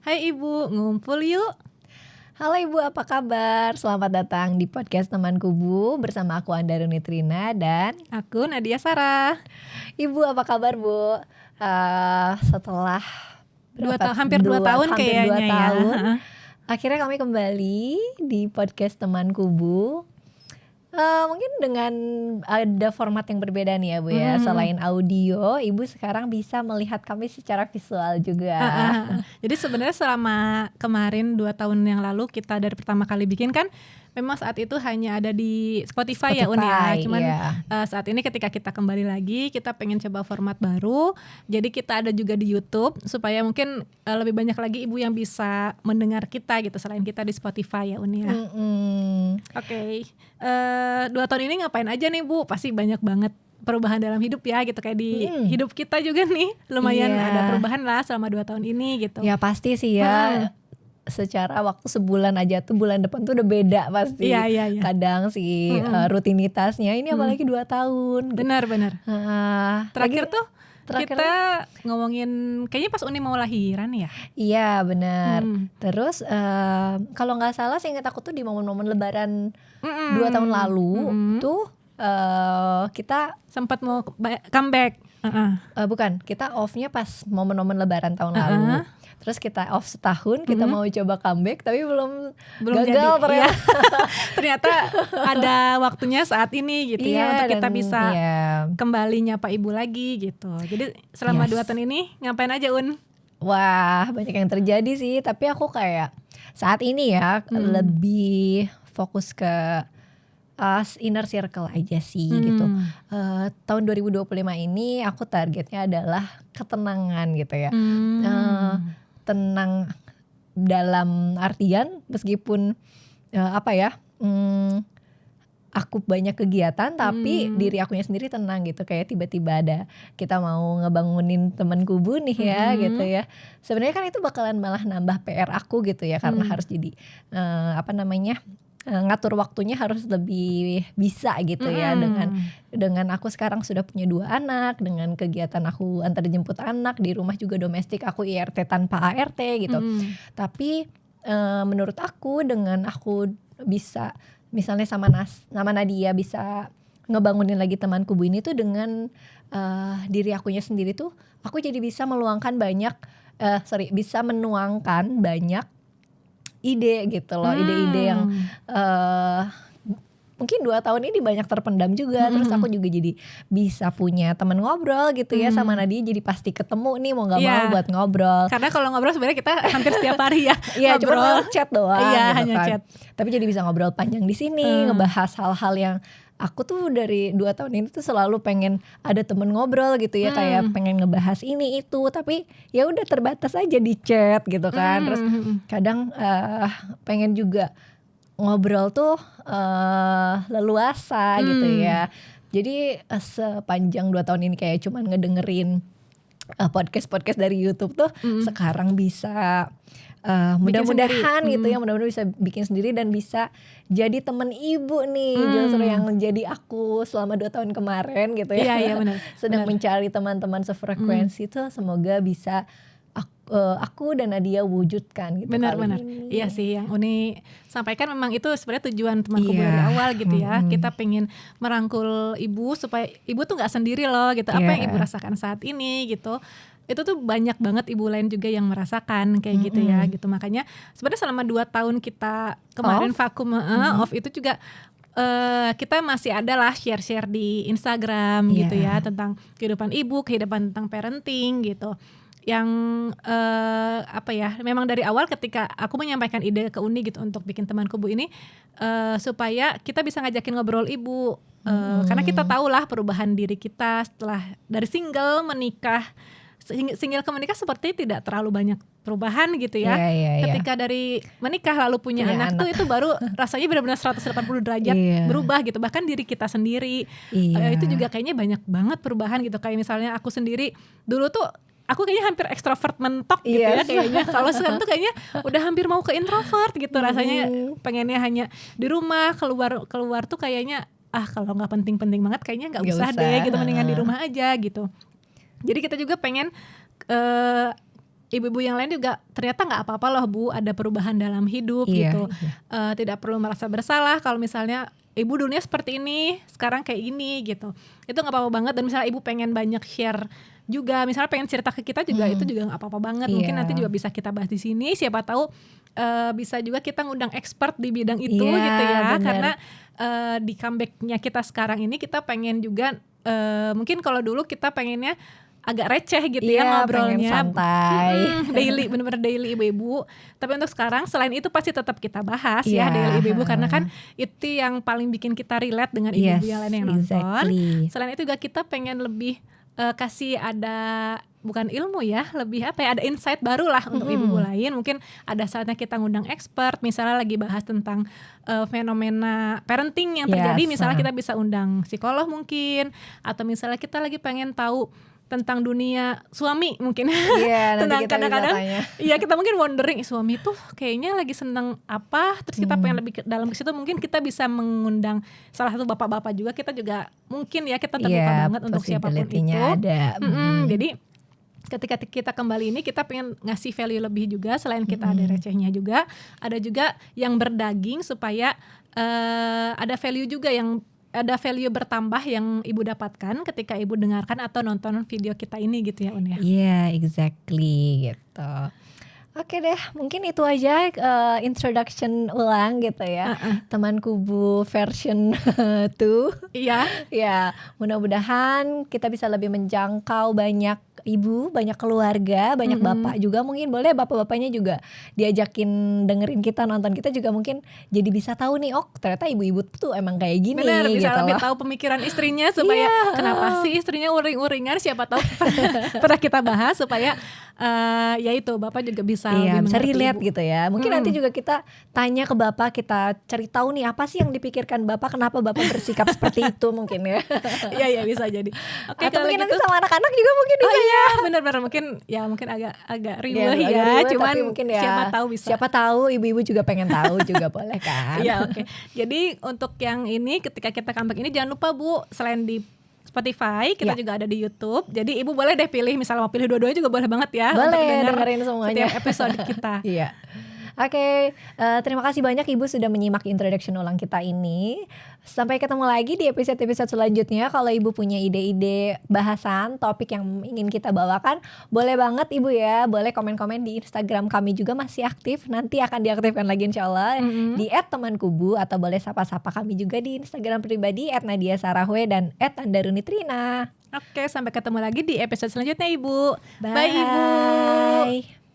Hai Ibu, ngumpul yuk. Halo Ibu, apa kabar? Selamat datang di podcast Teman Kubu bersama aku Andaruni Trina dan Aku Nadia Sarah. Ibu, apa kabar Bu? Setelah Hampir 2 tahun hampir 2 kayaknya tahun, ya. akhirnya kami kembali di podcast Teman Kubu. Mungkin dengan ada format yang berbeda nih ya Bu ya. Selain audio, Ibu sekarang bisa melihat kami secara visual juga. Jadi sebenarnya selama kemarin 2 tahun yang lalu kita dari pertama kali bikin kan memang saat itu hanya ada di Spotify ya Un ya. Cuman saat ini ketika kita kembali lagi kita pengen coba format baru. Jadi kita ada juga di YouTube supaya mungkin lebih banyak lagi ibu yang bisa mendengar kita gitu selain kita di Spotify ya Un ya. Oke. 2 tahun ini ngapain aja nih Bu? Pasti banyak banget perubahan dalam hidup ya gitu, kayak di hidup kita juga nih lumayan ada perubahan lah selama 2 tahun ini gitu. Ya pasti sih ya. Secara waktu sebulan aja tuh bulan depan tuh udah beda pasti. Iya. Kadang sih rutinitasnya ini apalagi 2 tahun. Benar. Terakhir terakhir kita ngomongin kayaknya pas Uni mau lahiran ya. Iya benar. Terus kalau nggak salah seingat aku tuh di momen-momen Lebaran 2 tahun lalu tuh kita sempat mau comeback. Bukan, kita off-nya pas momen-momen Lebaran tahun lalu. Terus kita off setahun, kita mau coba comeback tapi belum gagal jadi. Ternyata ada waktunya saat ini gitu ya untuk kita bisa kembali nyapa ibu lagi gitu. Jadi selama 2 tahun ini ngapain aja Un? Wah banyak yang terjadi sih, tapi aku kayak saat ini ya lebih fokus ke inner circle aja sih gitu. Tahun 2025 ini aku targetnya adalah ketenangan gitu ya. Tenang dalam artian meskipun aku banyak kegiatan tapi diri akunya sendiri tenang gitu. Kayak tiba-tiba ada kita mau ngebangunin teman kubu nih ya gitu ya. Sebenarnya kan itu bakalan malah nambah PR aku gitu ya, karena harus jadi ngatur waktunya harus lebih bisa gitu ya. Dengan aku sekarang sudah punya 2 anak, dengan kegiatan aku antar jemput anak, di rumah juga domestik aku IRT tanpa ART gitu. Tapi menurut aku dengan aku bisa misalnya sama Nadia bisa ngebangunin lagi teman kubu ini tuh dengan diri akunya sendiri tuh aku jadi bisa bisa menuangkan banyak ide gitu loh, ide-ide yang mungkin 2 tahun ini banyak terpendam juga. Terus aku juga jadi bisa punya teman ngobrol gitu ya sama Nadia, jadi pasti ketemu nih mau gak mau buat ngobrol. Karena kalau ngobrol sebenarnya kita hampir setiap hari ya. Iya, cuma chat doang gitu hanya kan. Chat. Tapi jadi bisa ngobrol panjang di sini, ngebahas hal-hal yang aku tuh dari 2 tahun ini tuh selalu pengen ada temen ngobrol gitu ya, kayak pengen ngebahas ini itu, tapi ya udah terbatas aja di chat gitu kan. Terus kadang pengen juga ngobrol tuh leluasa gitu ya. Jadi sepanjang 2 tahun ini kayak cuman ngedengerin podcast dari YouTube tuh sekarang bisa mudah-mudahan gitu ya, mudah-mudahan bisa bikin sendiri dan bisa jadi temen ibu nih, justru yang menjadi aku selama 2 tahun kemarin gitu ya. Iya benar. Sedang mencari teman-teman sefrekuensi tuh semoga bisa aku dan Nadia wujudkan gitu. Benar. Iya sih, yang Uni sampaikan memang itu sebenarnya tujuan teman kubu dari awal gitu ya. Kita pengen merangkul ibu supaya ibu tuh nggak sendiri loh gitu. Apa yang ibu rasakan saat ini gitu. Itu tuh banyak banget ibu lain juga yang merasakan kayak gitu ya gitu. Makanya sebenarnya selama 2 tahun kita kemarin vakum off itu juga kita masih ada lah share-share di Instagram gitu ya, tentang kehidupan ibu, kehidupan tentang parenting gitu. Yang memang dari awal ketika aku menyampaikan ide ke Uni gitu untuk bikin teman kubu ini supaya kita bisa ngajakin ngobrol ibu. Karena kita tahu lah perubahan diri kita setelah dari single menikah. Single ke menikah seperti tidak terlalu banyak perubahan gitu ya. Ketika dari menikah lalu punya anak tuh itu baru rasanya benar-benar 180 derajat berubah gitu. Bahkan diri kita sendiri itu juga kayaknya banyak banget perubahan gitu. Kayak misalnya aku sendiri dulu tuh aku kayaknya hampir ekstrovert mentok gitu ya kayaknya. Kalau sekarang tuh kayaknya udah hampir mau ke introvert gitu. Rasanya pengennya hanya di rumah, keluar tuh kayaknya kalau nggak penting-penting banget kayaknya nggak usah deh gitu, mendingan di rumah aja gitu. Jadi kita juga pengen ibu-ibu yang lain juga ternyata nggak apa-apa loh Bu, ada perubahan dalam hidup Iya, gitu. iya. Tidak perlu merasa bersalah kalau misalnya ibu dulunya seperti ini, sekarang kayak gini gitu. Itu nggak apa-apa banget. Dan misalnya ibu pengen banyak share juga, misalnya pengen cerita ke kita juga, itu juga nggak apa-apa banget. Mungkin Iya. nanti juga bisa kita bahas di sini. Siapa tahu bisa juga kita ngundang expert di bidang itu Iya, gitu ya. bener. Karena di comebacknya kita sekarang ini kita pengen juga mungkin kalau dulu kita pengennya agak receh gitu ya Iya, pengen ngobrolnya, santai. daily, bener-bener daily ibu-ibu. Tapi untuk sekarang selain itu pasti tetap kita bahas Iya, ya daily ibu-ibu, karena kan itu yang paling bikin kita relate dengan ibu-ibu Yes, yang lain yang nonton. exactly. Selain itu juga kita pengen lebih kasih ada bukan ilmu ya, lebih apa ya, ada insight baru lah untuk ibu-ibu lain. Mungkin ada saatnya kita ngundang expert, misalnya lagi bahas tentang fenomena parenting yang terjadi, Yes, misalnya kita bisa undang psikolog mungkin, atau misalnya kita lagi pengen tahu tentang dunia suami mungkin. Iya, nanti Tentang kita bisa kadang-kadang tanya. iya, kita mungkin wondering suami tuh kayaknya lagi seneng apa, terus kita pengen lebih dalam ke situ, mungkin kita bisa mengundang salah satu bapak-bapak juga. Kita juga mungkin ya kita terbuka Iya, banget untuk siapapun itu. possibility-nya ada. Jadi ketika kita kembali ini kita pengen ngasih value lebih juga, selain kita ada recehnya juga, ada juga yang berdaging supaya ada value juga, yang ada value bertambah yang ibu dapatkan ketika ibu dengarkan atau nonton video kita ini gitu ya Un ya. Iya, exactly gitu. Oke deh, mungkin itu aja introduction ulang gitu ya. Teman kubu version 2. Iya. Ya, mudah-mudahan kita bisa lebih menjangkau banyak ibu, banyak keluarga, banyak bapak juga. Mungkin boleh bapak-bapaknya juga diajakin dengerin kita, nonton kita juga, mungkin jadi bisa tahu nih, oh ternyata ibu-ibu tuh emang kayak gini. Benar, bisa gitu lebih loh. tahu pemikiran istrinya supaya kenapa sih istrinya uring-uringan, siapa tahu pernah kita bahas supaya ya itu bapak juga bisa Iya, lebih bisa mengerti relate ibu. gitu ya. Mungkin nanti juga kita tanya ke bapak, kita cari tahu nih apa sih yang dipikirkan bapak, kenapa bapak bersikap seperti itu mungkin ya. Iya bisa jadi. Oke, Atau kalau mungkin gitu. nanti sama anak-anak juga mungkin bisa. Iya, benar-benar mungkin agak ribet agak ya, ribet, cuman tapi mungkin ya, siapa tahu bisa. Siapa tahu ibu-ibu juga pengen tahu juga boleh kan. Iya, oke. Jadi untuk yang ini ketika kita comeback ini jangan lupa Bu, selain di Spotify kita juga ada di YouTube. Jadi ibu boleh deh pilih, misalnya mau pilih dua-duanya juga boleh banget ya. Boleh, untuk denger dengerin semuanya. setiap episode kita. Iya. Oke, terima kasih banyak Ibu sudah menyimak introduction ulang kita ini. Sampai ketemu lagi di episode-episode selanjutnya. Kalau Ibu punya ide-ide bahasan, topik yang ingin kita bawakan, boleh banget Ibu ya. Boleh komen-komen di Instagram kami juga masih aktif. Nanti akan diaktifkan lagi insya Allah di @temankubu, atau boleh sapa-sapa kami juga di Instagram pribadi @nadiasarahwe dan @andarunitrina. Oke, sampai ketemu lagi di episode selanjutnya Ibu. Bye Ibu. Bye.